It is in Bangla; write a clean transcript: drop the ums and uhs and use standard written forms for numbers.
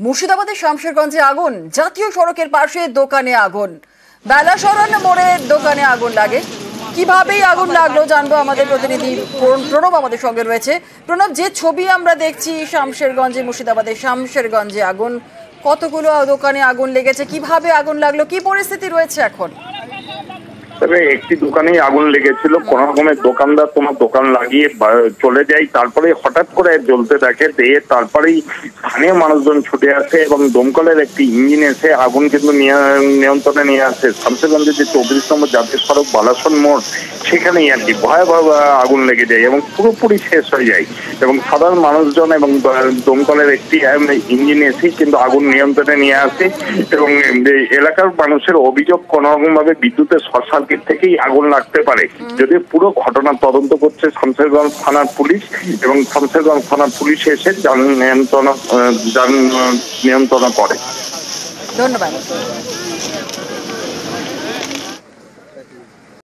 মুর্শিদাবাদের শামশেরগঞ্জে আগুন, জাতীয় সড়কের পাশে দোকানে আগুন, বেলাসরান মোড়ে দোকানে আগুন লাগে। কিভাবে আগুন লাগলো জানবো, আমাদের প্রতিনিধি প্রণব আমাদের সঙ্গে রয়েছে। প্রণব, যে ছবি আমরা দেখছি শামশেরগঞ্জে, মুর্শিদাবাদের শামশেরগঞ্জে আগুন, কতগুলো দোকানে আগুন লেগেছে, কিভাবে আগুন লাগলো, কি পরিস্থিতি রয়েছে এখন? তবে একটি দোকানেই আগুন লেগেছিল। কোন রকমের দোকানদার তোমার দোকান লাগিয়ে চলে যায়, তারপরে হঠাৎ করে জ্বলতে দেখে, দিয়ে তারপরেই স্থানীয় মানুষজন ছুটে আসে এবং দমকলের একটি ইঞ্জিন এসে আগুন কিন্তু নিয়ন্ত্রণে নিয়ে আসে। শামশেরগঞ্জের যে 34 নম্বর জাতীয় সড়ক বালাসন মোড়, সেখানেই আর কি ভয়াবহ আগুন লেগে যায় এবং পুরোপুরি শেষ হয়ে যায় এবং সাধারণ মানুষজন এবং দমকলের একটি ইঞ্জিন এসেই কিন্তু আগুন নিয়ন্ত্রণে নিয়ে আসে। এবং এলাকার মানুষের অভিযোগ, কোন রকম ভাবে বিদ্যুতের শর্ট সার্কিট থেকেই আগুন লাগতে পারে। যদি পুরো ঘটনা তদন্ত করছে শামশেরগঞ্জ থানার পুলিশ এবং শামশেরগঞ্জ থানার পুলিশ এসে যান নিয়ন্ত্রণ করে। ধন্যবাদ।